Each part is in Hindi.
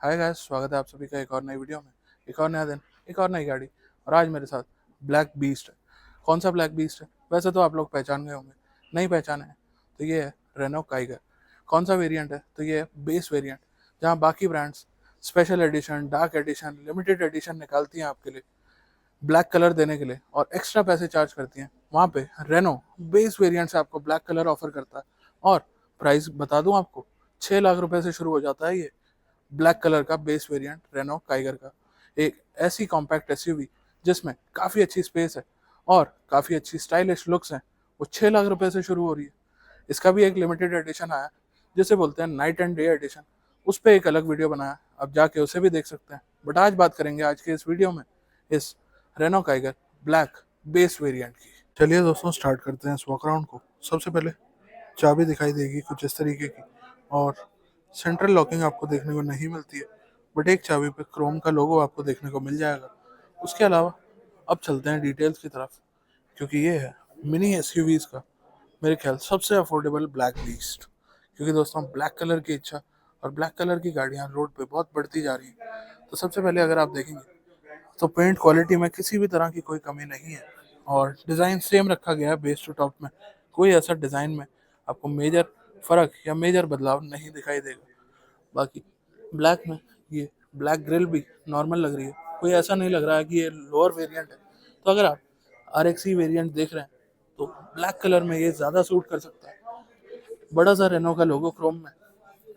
हाय गाइस, स्वागत है आप सभी का एक और नई वीडियो में। एक और नया दिन, एक और नई गाड़ी। और आज मेरे साथ ब्लैक बीस्ट है। कौन सा ब्लैक बीस्ट है? वैसे तो आप लोग पहचान गए होंगे। नहीं पहचाने हैं तो ये है रेनो काइगर। कौन सा वेरिएंट है? तो ये है बेस वेरिएंट। जहाँ बाकी brands special edition, dark edition, limited edition निकालती हैं आपके लिए ब्लैक कलर देने के लिए और एक्स्ट्रा पैसे चार्ज करती हैं, वहाँ पे रेनो बेस वेरिएंट से आपको ब्लैक कलर ऑफर करता है। और प्राइस बता दूं आपको, 6 लाख रुपए से शुरू हो जाता है ये ब्लैक कलर का बेस वेरिएंट रेनो काइगर का। एक ऐसी कॉम्पैक्ट एसयूवी जिसमें काफ़ी अच्छी स्पेस है और काफ़ी अच्छी स्टाइलिश लुक्स हैं, वो 6 लाख रुपए से शुरू हो रही है। इसका भी एक लिमिटेड एडिशन आया जिसे बोलते हैं नाइट एंड डे एडिशन। उस पर एक अलग वीडियो बनाया, आप जाके उसे भी देख सकते हैं। बट आज बात करेंगे आज के इस वीडियो में इस Renault Kiger black base variant की। चलिए दोस्तों, स्टार्ट करते हैं इस वॉक अराउंड को। सबसे पहले चाबी दिखाई देगी कुछ इस तरीके की और सेंट्रल लॉकिंग आपको देखने को नहीं मिलती है, बट एक चाबी पे क्रोम का लोगो आपको देखने को मिल जाएगा। उसके अलावा अब चलते हैं डिटेल्स की तरफ, क्योंकि ये है मिनी एसयूवीज का मेरे ख्याल सबसे अफोर्डेबल ब्लैक बीस्ट। क्योंकि दोस्तों, ब्लैक कलर की इच्छा और ब्लैक कलर की गाड़ियां रोड पे बहुत बढ़ती जा रही हैं। तो सबसे पहले अगर आप देखेंगे तो पेंट क्वालिटी में किसी भी तरह की कोई कमी नहीं है और डिज़ाइन सेम रखा गया है बेस टू टॉप में। कोई ऐसा डिज़ाइन में आपको मेजर फर्क या मेजर बदलाव नहीं दिखाई देगा। बाकी ब्लैक में ये ब्लैक ग्रिल भी नॉर्मल लग रही है, कोई ऐसा नहीं लग रहा है कि ये लोअर वेरिएंट है। तो अगर आप आर एक्स वेरियंट देख रहे हैं तो ब्लैक कलर में ये ज़्यादा सूट कर सकता है। बड़ा सा रेनो का लोगो क्रोम में,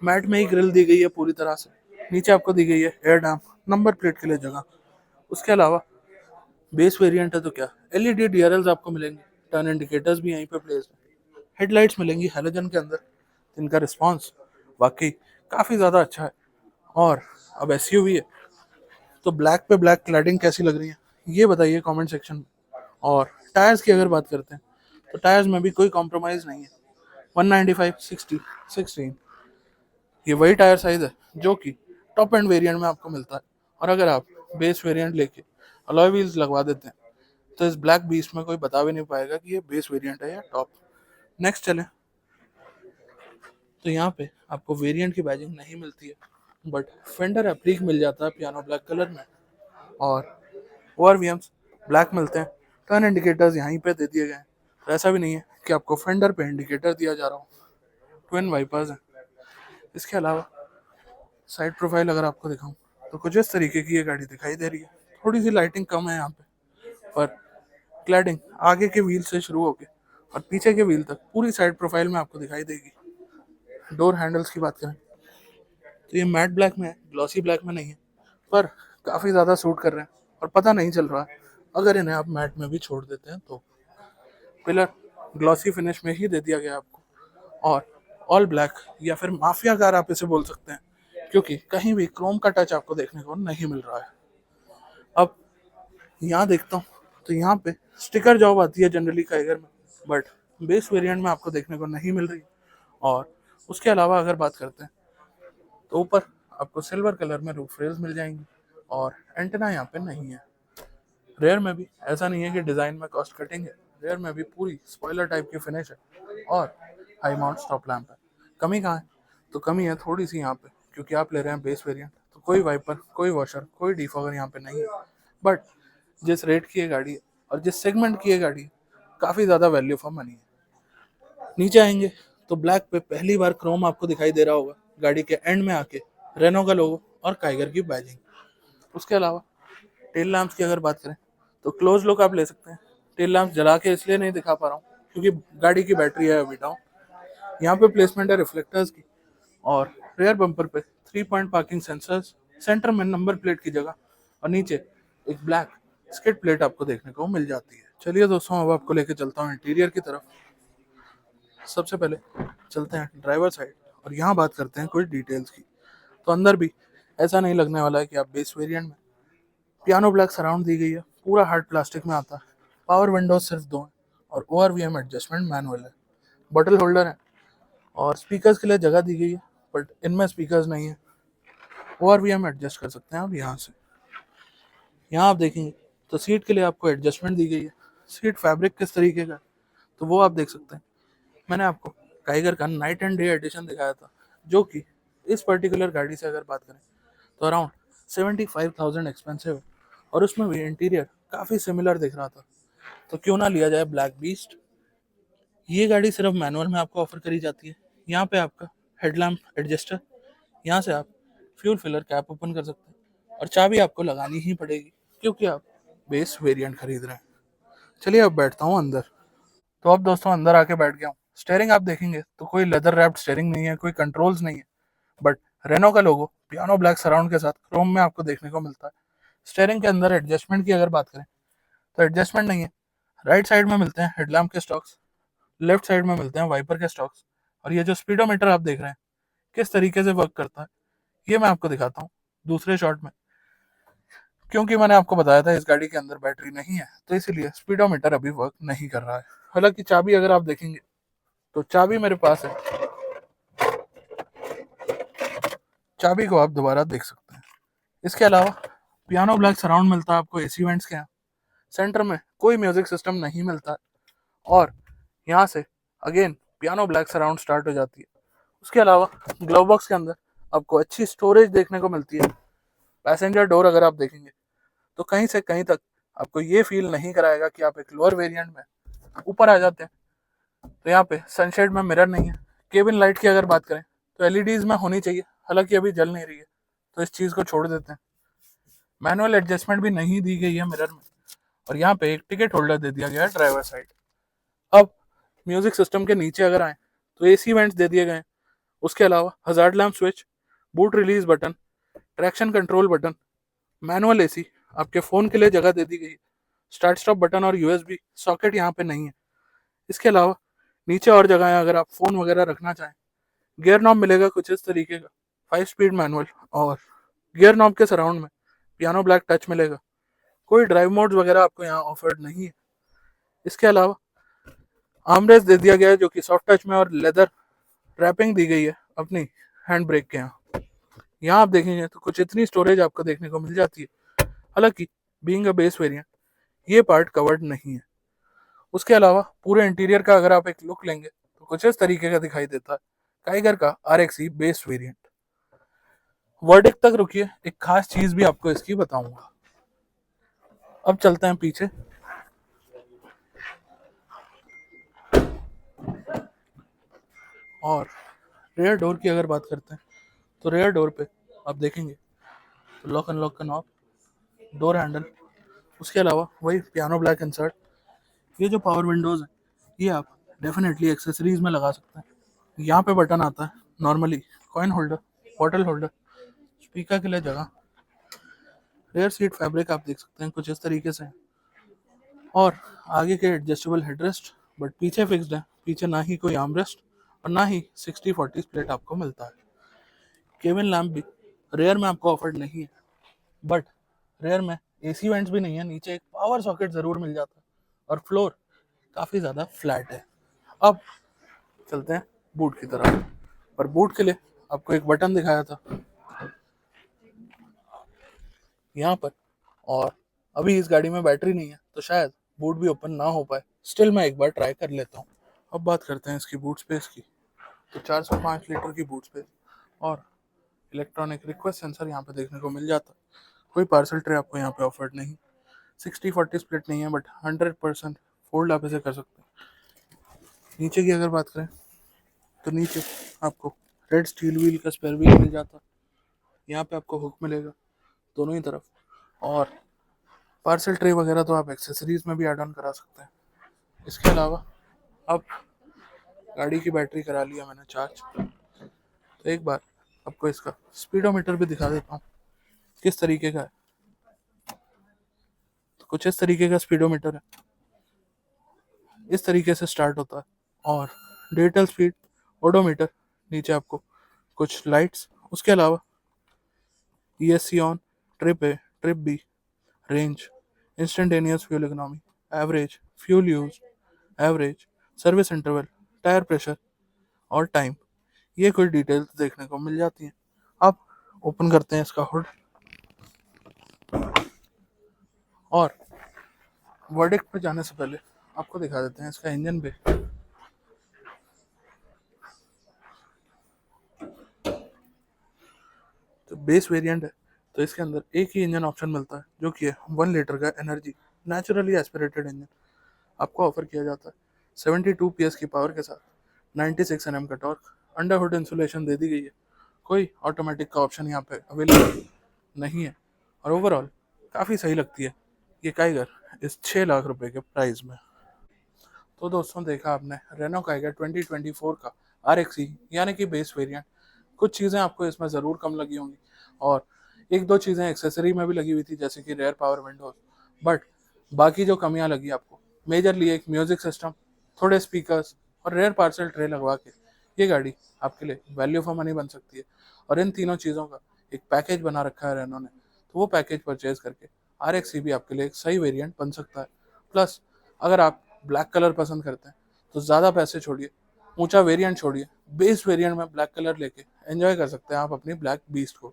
मैट में ही ग्रिल दी गई है पूरी तरह से। नीचे आपको दी गई है एयर डैम्प, नंबर प्लेट के लिए जगह। उसके अलावा बेस वेरिएंट है तो क्या, एलईडी डीआरएल्स आपको मिलेंगे, टर्न इंडिकेटर्स भी यहीं पे प्लेस है, हेडलाइट्स मिलेंगी हैलोजन के अंदर, जिनका रिस्पांस वाकई काफ़ी ज़्यादा अच्छा है। और अब एसयूवी है तो ब्लैक पे ब्लैक क्लैडिंग कैसी लग रही है ये बताइए कमेंट सेक्शन में। और टायर्स की अगर बात करते हैं तो टायर्स में भी कोई कॉम्प्रोमाइज़ नहीं है। 195 60 16, ये वही टायर साइज है जो कि टॉप एंड वेरिएंट में आपको मिलता है। और अगर आप बेस वेरिएंट लेके अलॉय व्हील्स लगवा देते हैं तो इस ब्लैक बीस्ट में कोई बता भी नहीं पाएगा कि ये बेस वेरिएंट है या टॉप। नेक्स्ट चलें तो यहाँ पे आपको वेरिएंट की बैजिंग नहीं मिलती है, बट फेंडर एप्लीक मिल जाता है पियानो ब्लैक कलर में और ओआरवीएम्स ब्लैक मिलते हैं। टर्न इंडिकेटर्स यहीं पे दे दिए गए हैं, तो ऐसा भी नहीं है कि आपको फेंडर पे इंडिकेटर दिया जा रहा हो। ट्विन वाइपर्स हैं। इसके अलावा साइड प्रोफाइल अगर आपको दिखाऊं तो कुछ इस तरीके की ये गाड़ी दिखाई दे रही है। थोड़ी सी लाइटिंग कम है यहाँ पे, पर क्लैडिंग आगे के व्हील से शुरू होके और पीछे के व्हील तक पूरी साइड प्रोफाइल में आपको दिखाई देगी। डोर हैंडल्स की बात करें तो ये मैट ब्लैक में है, ग्लॉसी ब्लैक में नहीं है, पर काफ़ी ज़्यादा सूट कर रहे हैं और पता नहीं चल रहा है अगर इन्हें आप मैट में भी छोड़ देते हैं तो। पिलर ग्लॉसी फिनिश में ही दे दिया गया आपको और ऑल ब्लैक या फिर माफिया कार आप इसे बोल सकते हैं, क्योंकि कहीं भी क्रोम का टच आपको देखने को नहीं मिल रहा है। अब यहाँ देखता हूँ तो यहाँ पे स्टिकर जॉब आती है जनरली काइगर में, बट बेस वेरिएंट में आपको देखने को नहीं मिल रही। और उसके अलावा अगर बात करते हैं तो ऊपर आपको सिल्वर कलर में रूफ रेल्स मिल जाएंगी और एंटेना यहाँ पे नहीं है। रेयर में भी ऐसा नहीं है कि डिज़ाइन में कॉस्ट कटिंग है, रेयर में भी पूरी स्पॉइलर टाइप की फिनिश है और हाई माउंट स्टॉप लैंप है। कमी कहाँ है? तो कमी है थोड़ी सी यहाँ पे, क्योंकि आप ले रहे हैं बेस वेरिएंट तो कोई वाइपर, कोई वॉशर, कोई डिफॉगर यहाँ पे नहीं है। बट जिस रेट की ये गाड़ी है और जिस सेगमेंट की ये गाड़ी है, काफ़ी ज़्यादा वैल्यू फॉर मनी है। नीचे आएंगे तो ब्लैक पे पहली बार क्रोम आपको दिखाई दे रहा होगा गाड़ी के एंड में आके, रेनो का लोगो और काइगर की बैजिंग। उसके अलावा टेल लैंप्स की अगर बात करें तो क्लोज लुक आप ले सकते हैं। टेल लैंप्स जला के इसलिए नहीं दिखा पा रहा हूँ क्योंकि गाड़ी की बैटरी है अभी डाउन। यहाँ पे प्लेसमेंट है रिफ्लेक्टर्स की और रेयर बम्पर पे 3 पॉइंट पार्किंग सेंसर्स, सेंटर में नंबर प्लेट की जगह और नीचे एक ब्लैक स्किड प्लेट आपको देखने को मिल जाती है। चलिए दोस्तों, अब आपको लेके चलता हूँ इंटीरियर की तरफ। सबसे पहले चलते हैं ड्राइवर साइड और यहाँ बात करते हैं कुछ डिटेल्स की। तो अंदर भी ऐसा नहीं लगने वाला है कि आप बेस वेरिएंट में, पियानो ब्लैक सराउंड दी गई है, पूरा हार्ड प्लास्टिक में आता है। पावर विंडोज सिर्फ दो हैं और ओआरवीएम एडजस्टमेंट मैनुअल है। बटल होल्डर है और स्पीकर्स के लिए जगह दी गई है, बट इनमें स्पीकर्स नहीं है। ओआरवीएम एडजस्ट कर सकते हैं आप यहाँ से। यहाँ आप देखेंगे तो सीट के लिए आपको एडजस्टमेंट दी गई है। सीट फैब्रिक किस तरीके का है तो वो आप देख सकते हैं। मैंने आपको टाइगर का नाइट एंड डे एडिशन दिखाया था, जो कि इस पर्टिकुलर गाड़ी से अगर बात करें तो अराउंड 75,000 एक्सपेंसिव है, और उसमें भी इंटीरियर काफ़ी सिमिलर दिख रहा था, तो क्यों ना लिया जाए ब्लैक बीस्ट। ये गाड़ी सिर्फ मैनुअल में आपको ऑफर करी जाती है। यहाँ पे आपका हेडलैम्प एडजस्टर, यहाँ से आप फ्यूल फिलर कैप ओपन कर सकते हैं, और चाबी आपको लगानी ही पड़ेगी क्योंकि आप बेस वेरिएंट खरीद रहे हैं। चलिए अब बैठता हूँ अंदर। तो अब दोस्तों अंदर आके बैठ गया हूँ। स्टेयरिंग आप देखेंगे तो कोई लेदर रैप्ड स्टेयरिंग नहीं है, कोई कंट्रोल्स नहीं है, बट रेनो का लोगो पियानो ब्लैक सराउंड के साथ क्रोम में आपको देखने को मिलता है। स्टेयरिंग के अंदर एडजस्टमेंट की अगर बात करें तो एडजस्टमेंट नहीं है। राइट साइड में मिलते हैं हेडलैम्प के स्टॉक्स, लेफ्ट साइड में मिलते हैं वाइपर के स्टॉक्स, और ये जो स्पीडोमीटर आप देख रहे हैं किस तरीके से वर्क करता है ये मैं आपको दिखाता हूँ दूसरे शॉट में। क्योंकि मैंने आपको बताया था इस गाड़ी के अंदर बैटरी नहीं है, तो इसीलिए स्पीडोमीटर अभी वर्क नहीं कर रहा है। हालांकि चाबी अगर आप देखेंगे तो चाबी मेरे पास है, चाबी को आप दोबारा देख सकते हैं। इसके अलावा पियानो ब्लैक सराउंड मिलता है आपको एसी वेंट्स के यहाँ। सेंटर में कोई म्यूजिक सिस्टम नहीं मिलता है, और यहाँ से again piano black surround start हो जाती है। उसके अलावा ग्लव बॉक्स के अंदर आपको अच्छी स्टोरेज देखने को मिलती है। पैसेंजर डोर अगर आप देखेंगे तो कहीं से कहीं तक आपको ये फील नहीं कराएगा कि आप एक लोअर वेरिएंट में ऊपर आ जाते हैं। तो यहाँ पे सनशेड में मिरर नहीं है। केबिन लाइट की अगर बात करें तो एलईडीज में होनी चाहिए, हालांकि अभी जल नहीं रही है, तो इस चीज़ को छोड़ देते हैं। मैनुअल एडजस्टमेंट भी नहीं दी गई है मिरर में, और यहाँ पे एक टिकट होल्डर दे दिया गया है ड्राइवर साइड। अब म्यूजिक सिस्टम के नीचे अगर आए तो एसी वेंट्स दे दिए गए हैं। उसके अलावा hazard lamp switch, boot release button, traction control button, manual AC, आपके फ़ोन के लिए जगह दे दी गई है। स्टार्ट स्टॉप बटन और यूएसबी सॉकेट यहाँ पे नहीं है। इसके अलावा नीचे और जगह है अगर आप फ़ोन वगैरह रखना चाहें। गियर नॉब मिलेगा कुछ इस तरीके का, 5 स्पीड मैनुअल, और गियर नॉब के सराउंड में पियानो ब्लैक टच मिलेगा। कोई ड्राइव मोड वगैरह आपको यहाँ ऑफर्ड नहीं है। इसके अलावा आर्मरेस्ट दे दिया गया है जो कि सॉफ्ट टच में, और लेदर रैपिंग दी गई है अपनी हैंड ब्रेक के यहाँ। यहाँ आप देखेंगे तो कुछ इतनी स्टोरेज आपको देखने को मिल जाती है। हालांकि बीइंग अ बेस वेरिएंट ये पार्ट कवर्ड नहीं है। उसके अलावा पूरे इंटीरियर का अगर आप एक लुक लेंगे तो कुछ इस तरीके का दिखाई देता है टाइगर का RXE बेस वेरिएंट। वर्डिक्ट तक रुकिए, एक खास चीज भी आपको इसकी बताऊंगा। अब चलते हैं पीछे। और रेयर डोर की अगर बात करते हैं तो रेयर डोर पे आप देखेंगे तो लॉक अनलॉक का नॉब, डोर हैंडल, उसके अलावा वही पियानो ब्लैक इंसर्ट। ये जो पावर विंडोज़ हैं ये आप डेफिनेटली एक्सेसरीज में लगा सकते हैं। यहाँ पे बटन आता है normally coin holder, bottle holder, speaker के लिए जगह। रेयर सीट फैब्रिक आप देख सकते हैं कुछ इस तरीके से, और आगे के एडजस्टेबल हेडरेस्ट, बट पीछे फिक्स्ड है। पीछे ना ही कोई आर्मरेस्ट और ना ही 60/40 स्प्लिट आपको मिलता है। केबिन लैम्प भी रेयर में आपको ऑफर्ड नहीं है, बट रेयर में एसी वेंट्स भी नहीं है। नीचे एक पावर सॉकेट ज़रूर मिल जाता है, और फ्लोर काफ़ी ज़्यादा फ्लैट है। अब चलते हैं बूट की तरफ, पर बूट के लिए आपको एक बटन दिखाया था यहाँ पर, और अभी इस गाड़ी में बैटरी नहीं है तो शायद बूट भी ओपन ना हो पाए। स्टिल मैं एक बार ट्राई कर लेता हूँ। अब बात करते हैं इसकी बूट स्पेस की। तो 405 लीटर की बूट स्पेस, और इलेक्ट्रॉनिक रिक्वेस्ट सेंसर यहाँ पे देखने को मिल जाता है। कोई पार्सल ट्रे आपको यहाँ पे ऑफर्ड नहीं, 60/40 स्प्लिट नहीं है, बट 100% फोल्ड आप इसे कर सकते हैं। नीचे की अगर बात करें तो नीचे आपको रेड स्टील व्हील का स्पेयर व्हील मिल जाता है। यहाँ पे आपको हुक मिलेगा दोनों ही तरफ, और पार्सल ट्रे वगैरह तो आप एक्सेसरीज में भी ऐड ऑन करा सकते हैं। इसके अलावा अब गाड़ी की बैटरी करा लिया मैंने चार्ज, तो एक बार आपको इसका स्पीडोमीटर भी दिखा देता हूँ किस तरीके का है। तो कुछ इस तरीके का स्पीडोमीटर है, इस तरीके से स्टार्ट होता है। और डिजिटल स्पीड, ओडोमीटर, नीचे आपको कुछ लाइट्स, उसके अलावा ESC on, trip A, trip B, range, instantaneous fuel economy, average fuel use, average service interval, tyre pressure और टाइम, ये कुछ डिटेल्स देखने को मिल जाती हैं। अब ओपन करते हैं इसका हुड, और वर्डिक्ट पे जाने से पहले आपको दिखा देते हैं इसका इंजन पे। तो बेस वेरिएंट है, तो इसके अंदर एक ही इंजन ऑप्शन मिलता है जो कि है 1 लीटर का एनर्जी नेचुरली एस्पिरेटेड इंजन आपको ऑफर किया जाता है। 72 PS की पावर के साथ 96 Nm का टॉर्क, अंडर हुड इंसुलेशन दे दी गई है। कोई ऑटोमेटिक का ऑप्शन यहाँ पे अवेलेबल नहीं है। और ओवरऑल काफ़ी सही लगती है ये काइगर इस 6 लाख रुपए के प्राइस में। तो दोस्तों देखा आपने रेनो काइगर 2024 का RXE यानी कि बेस वेरिएंट। कुछ चीज़ें आपको इसमें ज़रूर कम लगी होंगी और एक दो चीज़ें एक्सेसरी में भी लगी हुई थी जैसे कि रेयर पावर विंडोज। बट बाकी जो कमियां लगी आपको मेजरली एक म्यूजिक सिस्टम, थोड़े स्पीकर्स और रेयर पार्सल ट्रे लगवा के ये गाड़ी आपके लिए वैल्यू फॉर मनी बन सकती है। और इन तीनों चीज़ों का एक पैकेज बना रखा है रेनो ने, तो वो पैकेज परचेज करके RXE भी आपके लिए एक सही वेरिएंट बन सकता है। प्लस अगर आप ब्लैक कलर पसंद करते हैं तो ज़्यादा पैसे छोड़िए, ऊंचा वेरिएंट छोड़िए, बेस वेरिएंट में ब्लैक कलर लेके एंजॉय कर सकते हैं आप अपनी ब्लैक बीस्ट को।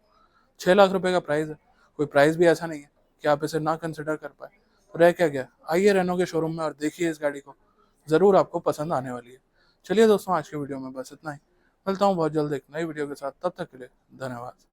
6 लाख रुपए का प्राइस है, कोई प्राइस भी ऐसा नहीं है कि आप इसे ना कंसिडर कर पाए। तो रह क्या गया, आइए रेनो के शोरूम में और देखिए इस गाड़ी को, ज़रूर आपको पसंद आने वाली है। चलिए दोस्तों, आज के वीडियो में बस इतना ही। मिलता हूँ बहुत जल्द एक नई वीडियो के साथ, तब तक के लिए धन्यवाद।